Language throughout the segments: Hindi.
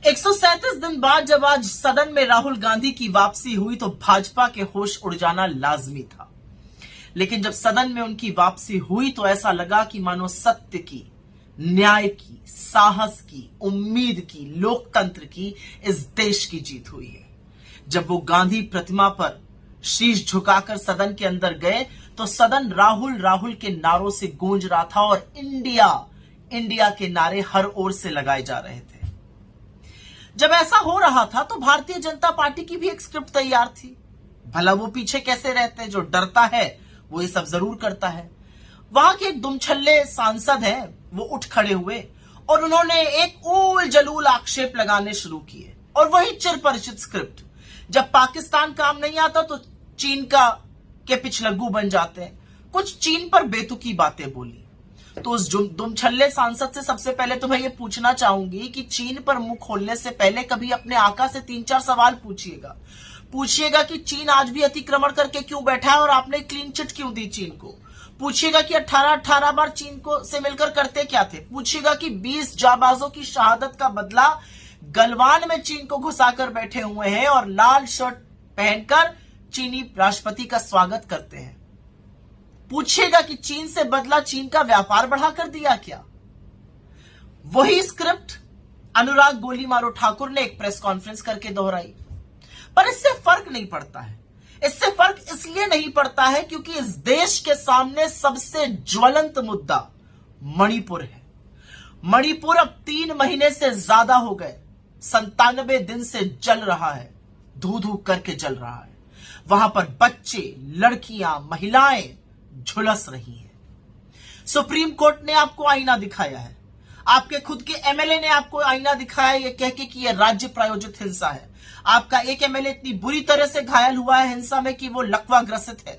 137 दिन बाद जब आज सदन में राहुल गांधी की वापसी हुई तो भाजपा के होश उड़ जाना लाजमी था। लेकिन जब सदन में उनकी वापसी हुई तो ऐसा लगा कि मानो सत्य की, न्याय की, साहस की, उम्मीद की, लोकतंत्र की इस देश की जीत हुई है। जब वो गांधी प्रतिमा पर शीश झुकाकर सदन के अंदर गए तो सदन राहुल राहुल के नारों से गूंज रहा था और इंडिया इंडिया के नारे हर ओर से लगाए जा रहे थे। जब ऐसा हो रहा था तो भारतीय जनता पार्टी की भी एक स्क्रिप्ट तैयार थी। भला वो पीछे कैसे रहते हैं, जो डरता है वो ये सब जरूर करता है। वहां के एक दुमछल्ले सांसद हैं, वो उठ खड़े हुए और उन्होंने एक ऊल जलूल आक्षेप लगाने शुरू किए और वही चिर परिचित स्क्रिप्ट, जब पाकिस्तान काम नहीं आता तो चीन के पिछलग्गू बन जाते हैं। कुछ चीन पर बेतुकी बातें बोली तो उस दुमछल्ले सांसद से सबसे पहले तो मैं ये पूछना चाहूंगी कि चीन पर मुंह खोलने से पहले कभी अपने आका से 3-4 सवाल पूछिएगा कि चीन आज भी अतिक्रमण करके क्यों बैठा है और आपने क्लीन चिट क्यों दी चीन को। पूछिएगा कि 18 बार चीन को से मिलकर करते क्या थे। पूछिएगा कि 20 जाबाजों की शहादत का बदला गलवान में चीन को घुसाकर बैठे हुए हैं और लाल शर्ट पहनकर चीनी राष्ट्रपति का स्वागत करते हैं। पूछिएगा कि चीन से बदला चीन का व्यापार बढ़ाकर दिया क्या। वही स्क्रिप्ट अनुराग गोली मारो ठाकुर ने एक प्रेस कॉन्फ्रेंस करके दोहराई, पर इससे फर्क नहीं पड़ता है। इससे फर्क इसलिए नहीं पड़ता है क्योंकि इस देश के सामने सबसे ज्वलंत मुद्दा मणिपुर है। मणिपुर अब 3 महीने से ज्यादा हो गए, 97 दिन से जल रहा है, धू धू करके जल रहा है। वहां पर बच्चे, लड़कियां, महिलाएं झुलस रही हैं। सुप्रीम कोर्ट ने आपको आईना दिखाया है, आपके खुद के एमएलए ने आपको आईना दिखाया ये कह के कि यह राज्य प्रायोजित हिंसा है। आपका एक एमएलए इतनी बुरी तरह से घायल हुआ है हिंसा में कि वो लकवा ग्रसित है।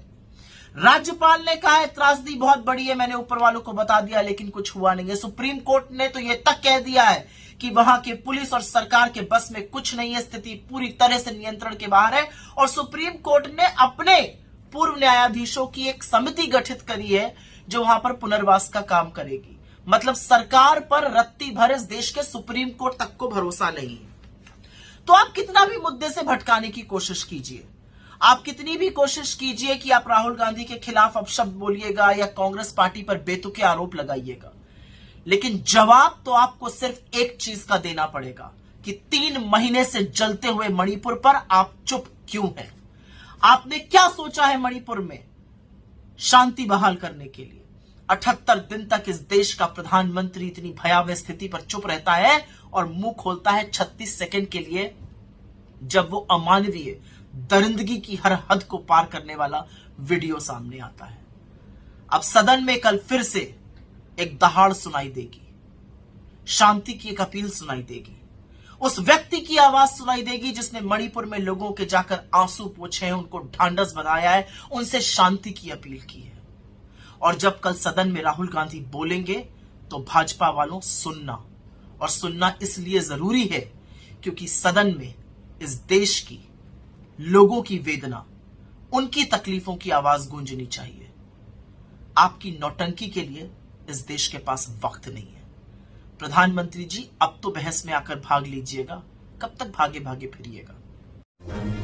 राज्यपाल ने कहा है त्रासदी बहुत बड़ी है, मैंने ऊपर वालों को बता दिया लेकिन कुछ हुआ नहीं है। सुप्रीम कोर्ट ने तो यह तक कह दिया है कि वहां के पुलिस और सरकार के बस में कुछ नहीं है, स्थिति पूरी तरह से नियंत्रण के बाहर है। और सुप्रीम कोर्ट ने अपने पूर्व न्यायाधीशों की एक समिति गठित करी है जो वहां पर पुनर्वास का काम करेगी। मतलब सरकार पर रत्ती भर इस देश के सुप्रीम कोर्ट तक को भरोसा नहीं है। तो आप कितना भी मुद्दे से भटकाने की कोशिश कीजिए, आप कितनी भी कोशिश कीजिए कि आप राहुल गांधी के खिलाफ अपशब्द बोलिएगा या कांग्रेस पार्टी पर बेतुके आरोप लगाइएगा, लेकिन जवाब तो आपको सिर्फ एक चीज का देना पड़ेगा कि 3 महीने से जलते हुए मणिपुर पर आप चुप क्यों हैं। आपने क्या सोचा है मणिपुर में शांति बहाल करने के लिए। 78 दिन तक इस देश का प्रधानमंत्री इतनी भयावह स्थिति पर चुप रहता है और मुंह खोलता है 36 सेकंड के लिए, जब वो अमानवीय दरिंदगी की हर हद को पार करने वाला वीडियो सामने आता है। अब सदन में कल फिर से एक दहाड़ सुनाई देगी, शांति की एक अपील सुनाई देगी, उस व्यक्ति की आवाज सुनाई देगी जिसने मणिपुर में लोगों के जाकर आंसू पोंछे हैं, उनको ढांढस बंधाया है, उनसे शांति की अपील की है। और जब कल सदन में राहुल गांधी बोलेंगे तो भाजपा वालों सुनना, और सुनना इसलिए जरूरी है क्योंकि सदन में इस देश की लोगों की वेदना, उनकी तकलीफों की आवाज गूंजनी चाहिए। आपकी नौटंकी के लिए इस देश के पास वक्त नहीं है। प्रधानमंत्री जी अब तो बहस में आकर भाग लीजिएगा, कब तक भागे भागे फिरिएगा।